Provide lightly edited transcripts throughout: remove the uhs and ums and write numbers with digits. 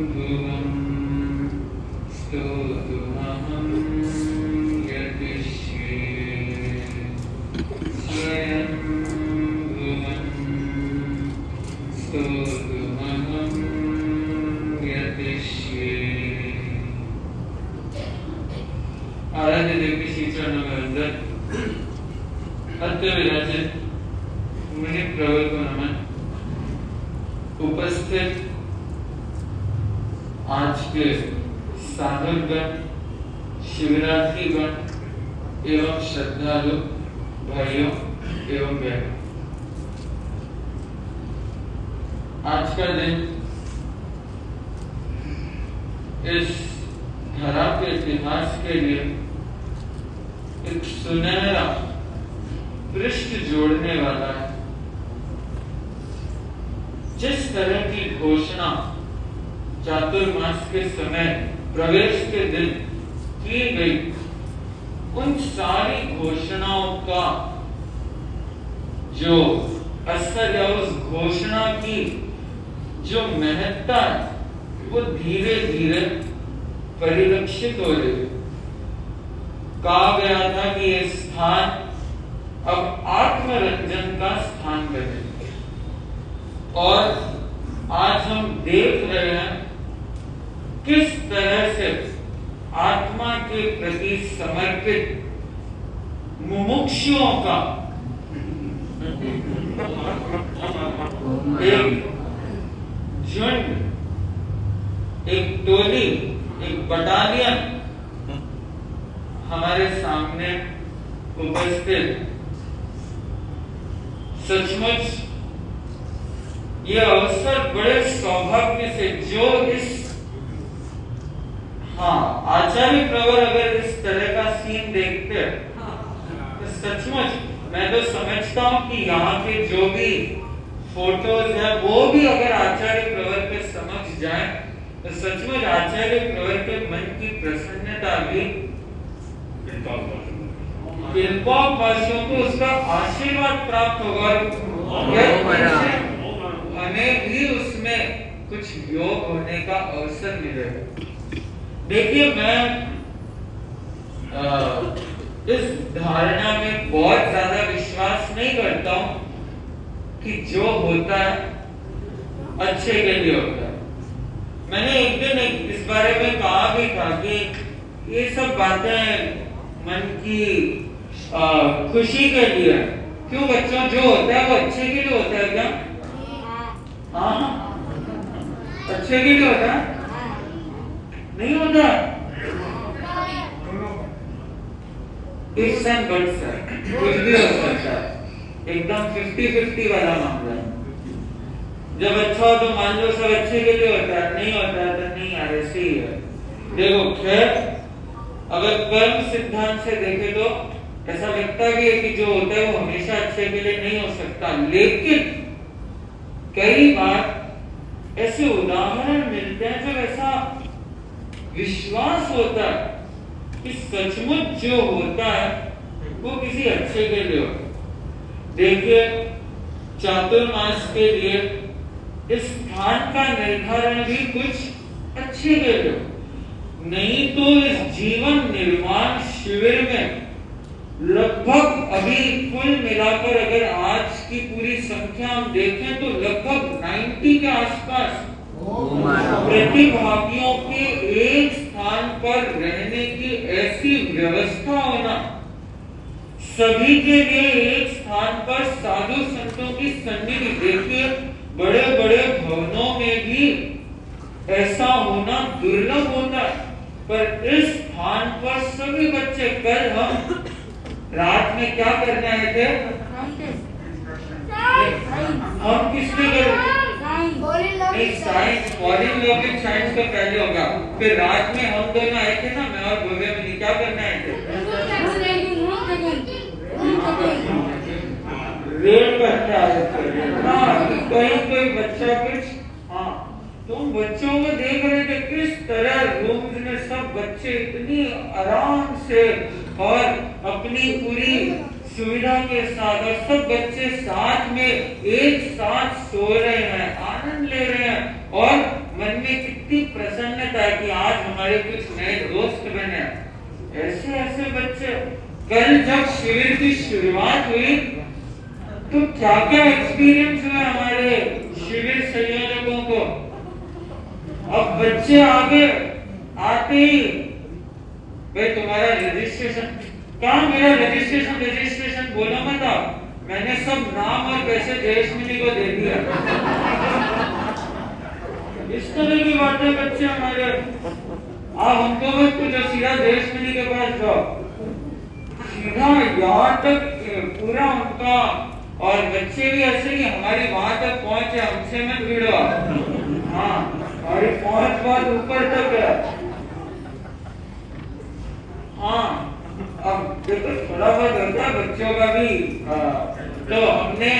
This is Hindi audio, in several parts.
भुवं स्तोतुमहं यतिष्ये स्वयं भुवं स्तोतुमहं यतिष्ये। आराध्य देव के श्री चरणों में अंदर अत्यविराजित मुनि प्रवर को नमन। उपस्थित आज के साधुगण, शिवरात्रि गण एवं श्रद्धालु भाइयों एवं बहनों, आज का दिन इस धरा के इतिहास के लिए एक सुनहरा पृष्ठ जोड़ने वाला है। जिस तरह की घोषणा चातुर्मास के समय प्रवेश के दिन की गई, उन सारी घोषणाओं का जो असर या उस घोषणा की जो महत्ता है वो धीरे धीरे परिलक्षित हो रही है। कहा गया था कि ये स्थान अब आत्मरंजन का स्थान बने, और आज हम देख रहे हैं किस तरह से आत्मा के प्रति समर्पित मुमुक्षुओं का एक झुंड, एक टोली, एक बटालियन हमारे सामने उपस्थित। सचमुच ये अवसर बड़े सौभाग्य से, जो इस आचार्य प्रवर अगर इस तरह का सीन देखते हैं तो सचमुच मैं तो समझता हूं कि यहाँ के जो भी फोटोज है वो भी अगर आचार्य प्रवर के समक्ष जाए तो सचमुच आचार्य प्रवर के मन की प्रसन्नता भी कृपा वासियों को उसका आशीर्वाद प्राप्त होगा, हमें भी उसमें कुछ योग होने का अवसर मिलेगा। देखिए, मैं इस धारणा में बहुत ज्यादा विश्वास नहीं करता हूं कि जो होता है अच्छे के लिए होता है। मैंने एक दिन इस बारे में कहा भी था कि ये सब बातें मन की खुशी के लिए, क्यों बच्चों, जो होता है वो अच्छे के लिए होता है क्या? हाँ, अच्छे के लिए होता है? नहीं होता। इस सन बट्स है, कुछ भी हो सकता है, एकदम 50-50 वाला मामला है। जब अच्छा हो तो मान लो सब अच्छे के लिए होता है, नहीं होता है तो नहीं यार, ऐसे ही है। देखो, खैर अगर कर्म सिद्धांत से देखे तो ऐसा लगता भी है कि जो होता है वो हमेशा अच्छे के लिए नहीं हो सकता, लेकिन कई बार ऐसे उदाहरण मिलते हैं जब ऐसा विश्वास होता है कि सचमुच जो होता है वो किसी अच्छे के लिए होता है। देखिए, चातुर्मास के लिए इस स्थान का निर्धारण भी कुछ अच्छे के लिए, नहीं तो इस जीवन निर्माण शिविर में लगभग अभी कुल मिलाकर अगर आज की पूरी संख्या हम देखें तो लगभग 90 के आसपास प्रतिभागियों के एक स्थान पर रहने की ऐसी व्यवस्था होना, सभी के लिए एक स्थान पर साधु संतों की सन्निधि। देखिए, बड़े बड़े भवनों में भी ऐसा होना दुर्लभ होता है, पर इस स्थान पर सभी बच्चे, कल हम रात में क्या करने आए थे? हम किसने नहीं, साइंस, पॉलीलॉजिक साइंस तो पहले होगा, फिर रात में हम दोनों आए थे ना, मैं और भव्य मिली, क्या करने आए थे? रेल करने आए थे। कहीं कोई बच्चा कुछ, तुम बच्चों को देख रहे थे किस तरह रूम्स में सब बच्चे इतनी आराम से और अपनी पूरी सुविधा के साथ, और सब बच्चे साथ में एक साथ सो रहे हैं, आनंद ले रहे हैं, और मन में कितनी प्रसन्नता है कि आज हमारे कुछ नए दोस्त बने। ऐसे ऐसे बच्चे। कल जब शिविर की शुरुआत हुई तो क्या क्या एक्सपीरियंस हुआ हमारे शिविर संयोजकों को। अब बच्चे आगे आते ही, भाई तुम्हारा रजिस्ट्रेशन, कहाँ मेरा रजिस्ट्रेशन बोला मत आप, मैंने सब नाम और पैसे जयेशमिनी को दे दिया। इस तरह की बातें बच्चे हमारे। आप हमको मत पूछो, सीधा जयेशमिनी के पास जाओ, सीधा यहाँ तक पूरा उनका। और बच्चे भी ऐसे कि हमारी वहां तक पहुंचे, हमसे मत भिड़ो। हाँ, हमारी पहुंच बहुत ऊपर तक है। हाँ, अब देखो थोड़ा बहुत होता है बच्चों का भी। तो हमने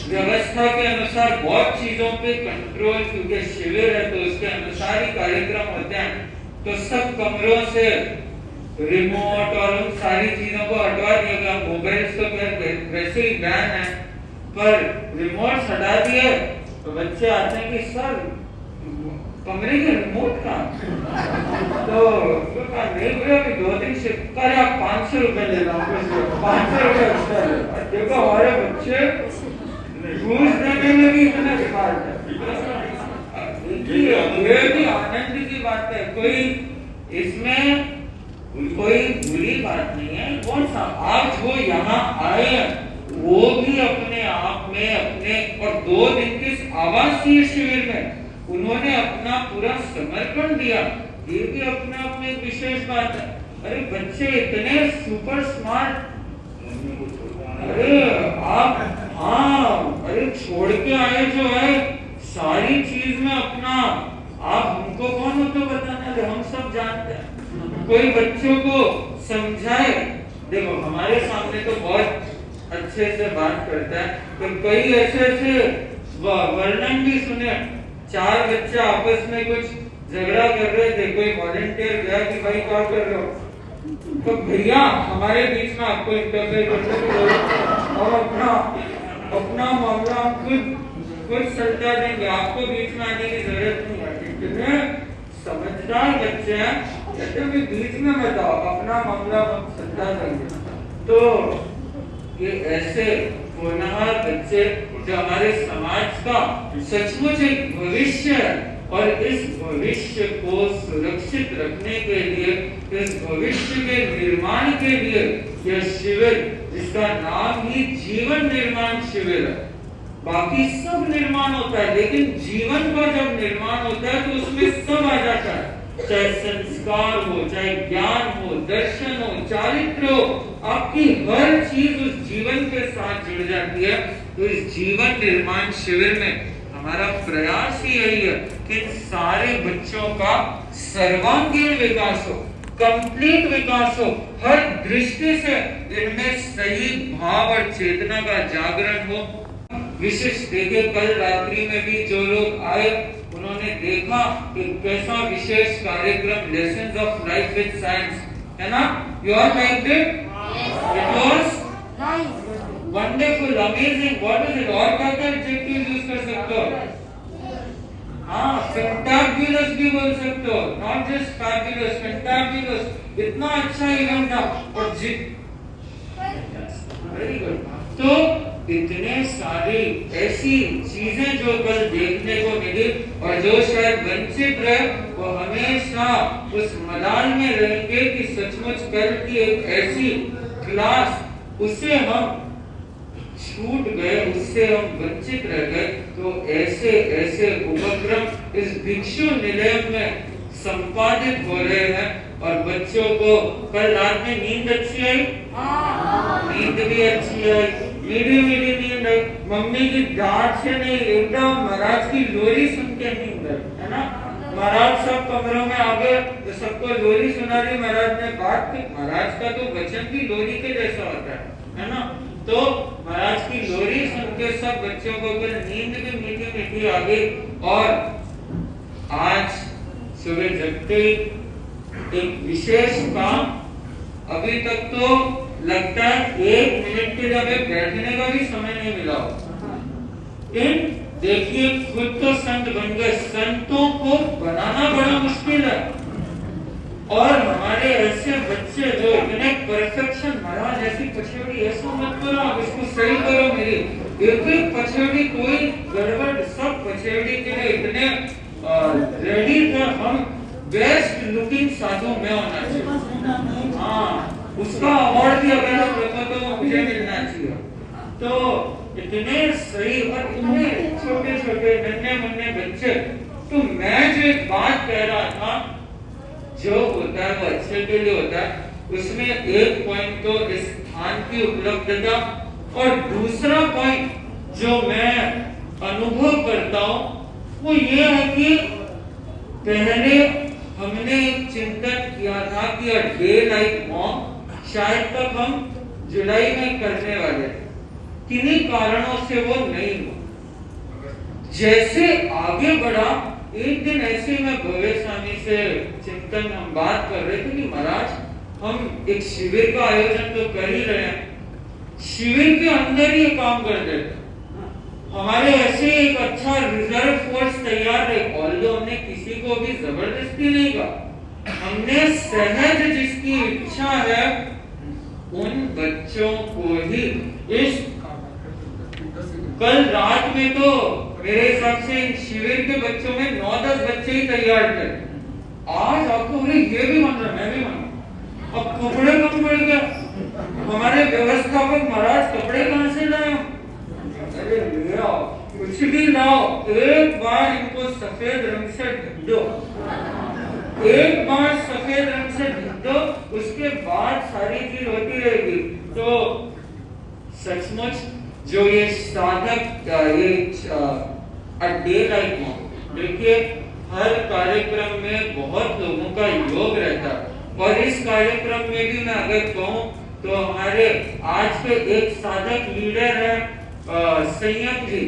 व्यवस्था के अनुसार बहुत चीजों पे कंट्रोल, क्योंकि शिविर है तो उसके अनुसार ही कार्यक्रम होते हैं। तो सब कमरों से रिमोट और उन सारी चीजों को हटवा दिया गया। मोबाइल तो वैसे ही बैन है, पर रिमोट हटा दिए तो बच्चे आते हैं कि सर कमरे के रिमोट का तो नहीं हुआ कि 2 दिन से कर आप 500 रुपए ले लो, 500 रुपए एक्स्ट्रा ले। देखो हमारे बच्चे घूस देने में भी इतना स्मार्ट है। ये भी आनंद की बात है, कोई इसमें कोई बुरी बात नहीं है। कौन सा आज वो यहाँ आए वो भी अपने आप में अपने, और 2 दिन के आवासीय शिविर में उन्होंने अपना पूरा समर्पण दिया। ये भी अपने आप में एक विशेष बात है। अरे बच्चे इतने सुपर स्मार्ट, अरे आप, हाँ, अरे छोड़ के आए जो है सारी चीज में अपना। आप हमको कौन हो तो बताना, जो हम सब जानते हैं। कोई बच्चों को समझाए, देखो हमारे सामने तो बहुत अच्छे से बात करता है, तो कई ऐसे ऐसे वर्णन भी सुने। 4 बच्चे आपस में कुछ झगड़ा कर रहे थे, कोई वॉलंटियर गया कि भाई क्या कर रहे हो, तो भैया हमारे बीच में आपको इंटरफेयर करने की जरूरत है और अपना मामला खुद सुलझा देंगे, आपको बीच में आने की जरूरत नहीं है। कितने समझदार बच्चे हैं, कहते भी बीच में मत आओ, अपना मामला सुलझा देंगे। तो ये ऐसे होनहार बच्चे जो हमारे समाज का सचमुच एक भविष्य है, और इस भविष्य को सुरक्षित रखने के लिए, इस भविष्य के निर्माण के लिए यह शिविर, जिसका नाम ही जीवन निर्माण शिविर है। बाकी सब निर्माण होता है, लेकिन जीवन का जब निर्माण होता है तो उसमें सब आ जाता है, चाहे संस्कार हो, चाहे ज्ञान हो, दर्शन हो, चारित्र हो, आपकी हर चीज उस जीवन के साथ जुड़ जाती है। तो इस जीवन निर्माण शिविर में हमारा प्रयास ही यही है कि इन सारे बच्चों का सर्वांगीण विकास हो, कंप्लीट विकास हो, हर दृष्टि से इनमें सही भाव और चेतना का जागरण हो। विशिष्ट देखे, कल रात्रि में भी जो लोग आए उन्होंने देखा कि कैसा विशेष कार्यक्रम lessons of life with science है ना। You all liked it? It was wonderful, amazing. What is it? और क्या क्या एडजेक्टिव यूज कर सकते हो? हाँ, फैंटाबुलस भी बोल सकते हो, नॉट जस्ट फैबुलस, फैंटाबुलस। इतना अच्छा इवेंट था और वेरी गुड। तो इतने सारी ऐसी चीजें जो कल देखने को मिली, और जो शायद वंचित रहे वो हमेशा उस मलाल में रहेंगे कि सचमुच कल की एक ऐसी क्लास, उससे हम छूट गए, उससे हम वंचित रह गए। तो ऐसे ऐसे उपक्रम इस भिक्षु निलय में संपादित हो रहे हैं। और बच्चों को कल रात में नींद अच्छी आई? नींद भी अच्छी आई, मीठी मीठी नींद आई, मम्मी की डांट से नहीं, एकदम महाराज की लोरी सुन के नींद आई, है ना। महाराज सब कमरों में आ गए तो सबको लोरी सुना दी महाराज ने। बात की महाराज का तो वचन भी लोरी के जैसा होता है ना। तो महाराज की लोरी सुन के सब बच्चों को कल नींद भी मीठी मीठी आ गई। और आज सुबह जगते एक विशेष काम, अभी तक तो लगता है 1 मिनट के लिए हमें बैठने का भी समय नहीं मिला। इन देखिए खुद तो संत बन गए, संतों को बनाना बड़ा मुश्किल है। और हमारे ऐसे बच्चे जो इतने परफेक्शन, महाराज ऐसी पछेड़ी ऐसा मत करो, आप इसको सही करो, मेरी एक एक पछेड़ी कोई गड़बड़, सब पछेड़ी के लिए इतने रेडी था। हम बेस्ट लुकिंग साधु में होना चाहिए, हाँ उसका अवार्ड भी अगर आप रखो तो मुझे मिलना चाहिए। तो इतने सही और इतने छोटे छोटे नन्हे मुन्ने बच्चे। तो मैं जो एक बात कह रहा था, जो होता है वो अच्छे के लिए होता है, उसमें एक पॉइंट तो इस स्थान की उपलब्धता, और दूसरा पॉइंट जो मैं अनुभव करता हूँ वो ये है कि पहले हमने एक चिंतन किया था कि अ डे लाइक मॉन्क शायद तक हम जुलाई में करने वाले, किन्हीं कारणों से वो नहीं हुआ। जैसे आगे बढ़ा, एक दिन ऐसे में भव्य स्वामी से चिंतन हम बात कर रहे थे कि महाराज हम एक शिविर का आयोजन तो कर ही रहे हैं, शिविर के अंदर ही काम कर देते, हमारे ऐसे एक अच्छा रिजर्व फोर्स तैयार रहे। ऑल्दो हमने किसी को भी जबरदस्ती नहीं कहा, हमने सहज जिसकी इच्छा है उन बच्चों को ही। इस कल रात में तो मेरे हिसाब से शिविर के बच्चों में 9-10 बच्चे ही तैयार थे। आज आपको बोले ये भी मान रहा, मैं भी मान, अब कपड़े कम पड़ गया, हमारे व्यवस्थापक महाराज कपड़े कहां से लाए? अरे ले आओ, कुछ भी लाओ, एक बार इनको सफेद रंग से ढक दो, एक बार सफेद रंग से ढक दो, उसके बाद सारी चीज होती रहेगी। तो सचमुच जो ये साधक ये डे लाइक मॉन्क, देखिए हर कार्यक्रम में बहुत लोगों का योग रहता है, और इस कार्यक्रम में भी मैं अगर कहूँ तो हमारे आज के एक साधक लीडर है संयम जी,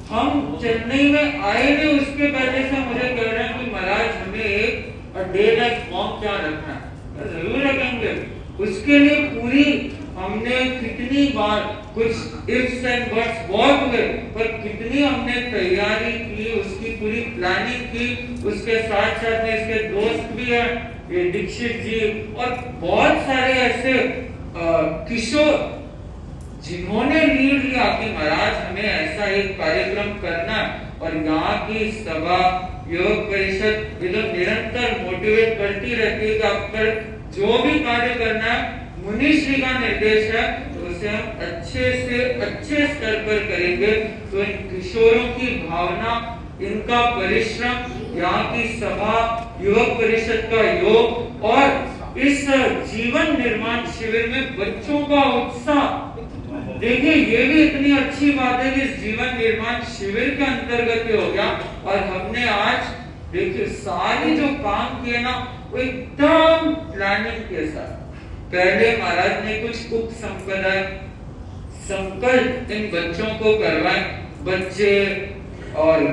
हम चेन्नई में आए थे उसके पहले से मुझे कह रहे हैं कि महाराज हमें एक डे लाइक मॉन्क क्या रखना है, जरूर रखेंगे। उसके लिए पूरी हमने कितनी बार कुछ इफ्स एंड बट्स बहुत हुए, पर कितनी हमने तैयारी की, उसकी पूरी प्लानिंग की। उसके साथ साथ में इसके दोस्त भी हैं, ये दीक्षित जी और बहुत सारे ऐसे किशोर जिन्होंने लीड लिया कि महाराज हमें ऐसा एक कार्यक्रम करना। और यहाँ की सभा योग परिषद ये लोग निरंतर मोटिवेट करती रहती है कि आप जो भी कार्य करना है मुनि श्री का निर्देश है तो उसे हम अच्छे से अच्छे स्तर पर करेंगे। तो इन किशोरों की भावना, इनका परिश्रम, यहाँ की सभा, युवक परिषद का योग और इस जीवन निर्माण शिविर में बच्चों का उत्साह, देखिए ये भी इतनी अच्छी बात है कि इस जीवन निर्माण शिविर के अंतर्गत हो गया। और हमने आज देखिए सारे जो काम किए ना वो एकदम प्लानिंग के साथ। पहले महाराज ने कुछ उप संप्रदाय संकल्प इन बच्चों को करवाए, बच्चे और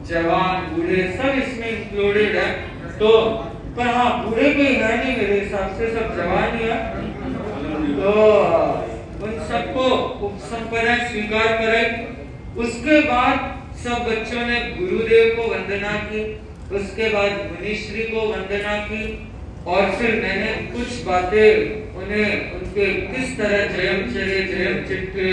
जवान बूढ़े सब इसमें इंक्लूडेड है। तो पर हाँ बूढ़े कोई है नहीं मेरे हिसाब से, सब जवान ही है। तो उन सबको उप संप्रदाय स्वीकार करे। उसके बाद सब बच्चों ने गुरुदेव को वंदना की, उसके बाद मुनिश्री को वंदना की और फिर मैंने कुछ बातें उन्हें उनके किस तरह जयम चले जयम चित्ते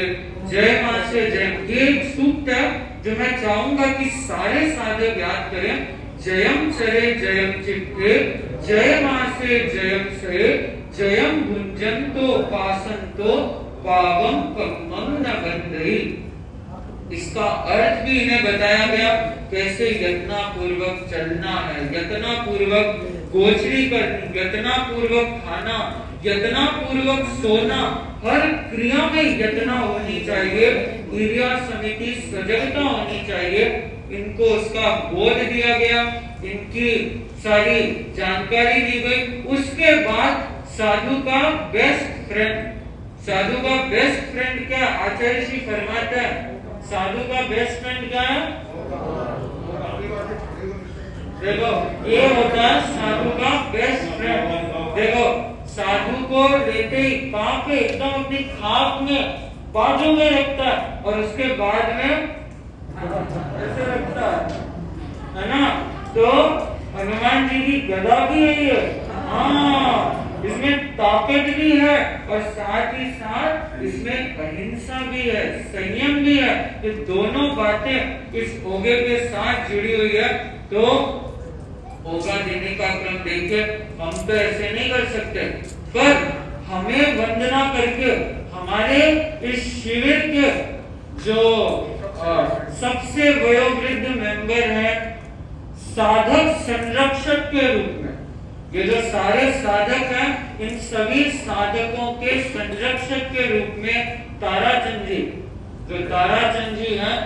जय मां से जयम, ये एक सूक्त है जो मैं चाहूंगा कि सारे साधक याद करें। जयम चले जयम चित्ते जय मां से जयम से जयम भुंजंतो पासंतो पावम पद्मं न बंधई। इसका अर्थ भी इन्हें बताया गया कैसे यत्ना पूर्वक चलना है, यत्ना पूर्वक गोचरी करनी, यत्ना पूर्वक खाना, यत्ना पूर्वक सोना, हर क्रिया में यत्ना होनी चाहिए, क्रिया समिति सजगता होनी चाहिए। इनको उसका बोध दिया गया, इनकी सारी जानकारी दी गई। उसके बाद साधु का बेस्ट फ्रेंड, साधु का बेस्ट फ्रेंड क्या? आचार्य श्री फरमाता है साधु का बेस्ट फ्रेंड क्या है? देखो ये होता है साधु का बेस्ट फ्रेंड। देखो साधु को लेते ही कहाँ पे एकदम अपनी खाप में बाजू में रखता है और उसके बाद में ऐसे लगता है ना? तो हनुमान जी की गदा भी है ये, हाँ, इसमें ताकत भी है और साथ ही साथ इसमें अहिंसा भी है, संयम भी है। ये दोनों बातें इस ओगे के साथ जुड़ी हुई है। तो ओगा देने का क्रम देखिए, हम तो ऐसे नहीं कर सकते, पर हमें वंदना करके हमारे इस शिविर के जो सबसे वयोवृद्ध मेंबर हैं, साधक संरक्षक के रूप में, ये जो सारे साधक हैं, इन सभी साधकों के संरक्षक के रूप में ताराचंद जी, जो ताराचंद जी हैं,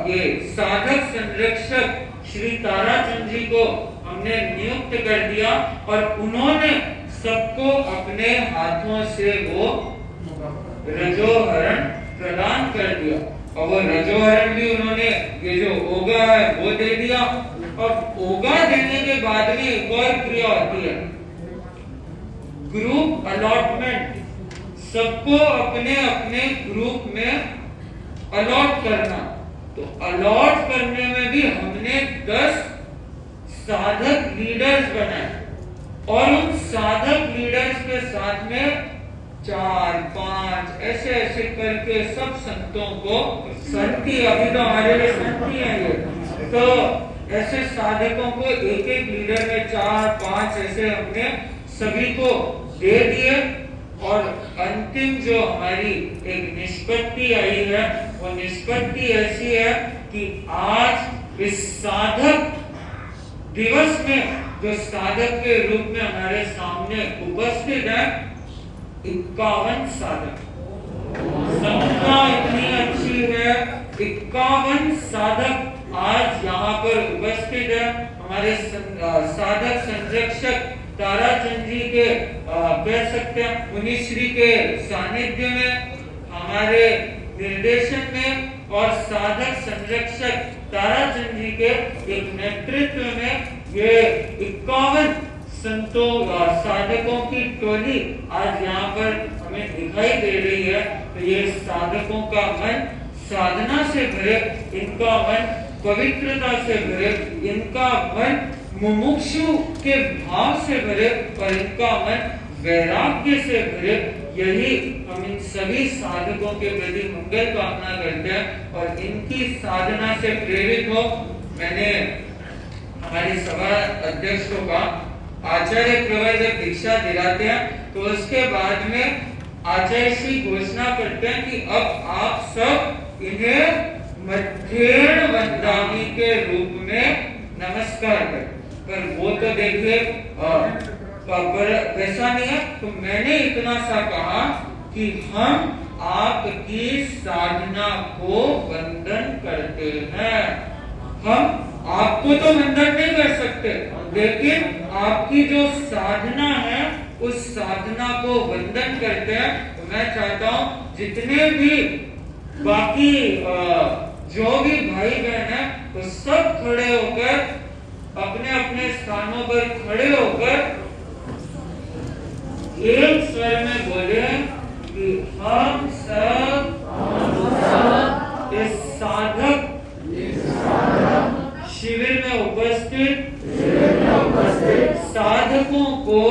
ये साधक संरक्षक श्री ताराचंद जी को हमने नियुक्त कर दिया और उन्होंने सबको अपने हाथों से वो रजोहरण प्रदान कर दिया। और वो रजोहरण भी उन्होंने, ये जो ओगा है वो दे दिया। और ओगा देने के बाद में एक और क्रिया होती है, ग्रुप अलॉटमेंट। सबको अपने अपने ग्रुप में अलॉट करना। तो अलॉट करने में भी हमने 10 साधक लीडर्स बनाए और उन साधक लीडर्स के साथ में 4-5 ऐसे ऐसे करके सब संतों को, संती अभी तो हमारे लिए संती है ये, तो ऐसे साधकों को एक एक लीडर में 4-5 ऐसे हमने सभी को दे दिए। और अंतिम जो हमारी एक निष्पत्ति आई है, वो निष्पत्ति ऐसी है कि आज इस साधक दिवस में जो साधक के रूप में हमारे सामने उपस्थित है 51 साधक। संख्या इतनी अच्छी है, 51 साधक आज यहाँ पर उपस्थित है। हमारे साधक संरक्षक ताराचंद जी के कह सकते हैं मुनिश्री के सानिध्य में, हमारे निर्देशन में और साधक संरक्षक ताराचंद जी के एक नेतृत्व में ये 51 संतों साधकों की टोली आज यहाँ पर हमें दिखाई दे रही है। तो ये साधकों का मन साधना से भरे, इनका मन पवित्रता से भरे, इनका मन मुमुक्षु के भाव से भरे और इनका मन वैराग्य से भरे। यही हम इन सभी साधकों के प्रति मंगल कामना करते हैं और इनकी साधना से प्रेरित हो मैंने हमारी सभा अध्यक्ष को कहा, आचार्य प्रवर जब दीक्षा दिलाते हैं तो उसके बाद में आचार्य श्री घोषणा करते हैं कि अब आप सब इन्हें मध्येण वंदामी के रूप में नमस्कार करें। पर वो तो देखिए वैसा नहीं है। तो मैंने इतना सा कहा कि हम आपकी साधना को वंदन करते हैं। हम आपको तो वंदन नहीं कर सकते, लेकिन आपकी जो साधना है उस साधना को वंदन करते हैं। तो मैं चाहता हूँ जितने भी बाकी जो भी भाई बहन है वो सब खड़े होकर अपने अपने स्थानों पर खड़े होकर एक स्वर में बोले कि हम सब इस साधक शिविर में उपस्थित साधकों को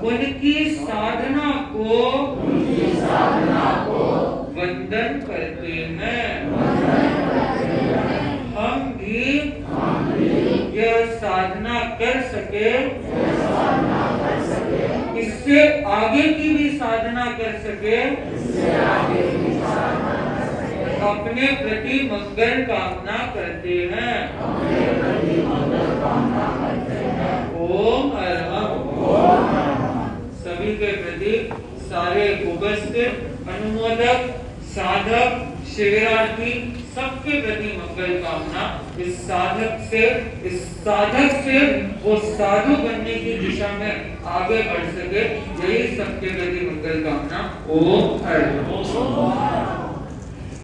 उनकी साधना को वंदन करते हैं। हम भी यह साधना कर सके, इससे आगे की भी साधना कर सके, अपने प्रति मंगल कामना करते हैं। ओम सभी के प्रति सारे उपस्थित अनुमोदक साधक शिविरार्थी सबके प्रति मंगल कामना। इस साधक से वो साधु बनने की दिशा में आगे बढ़ सके, यही सबके प्रति मंगल कामना। ओम हर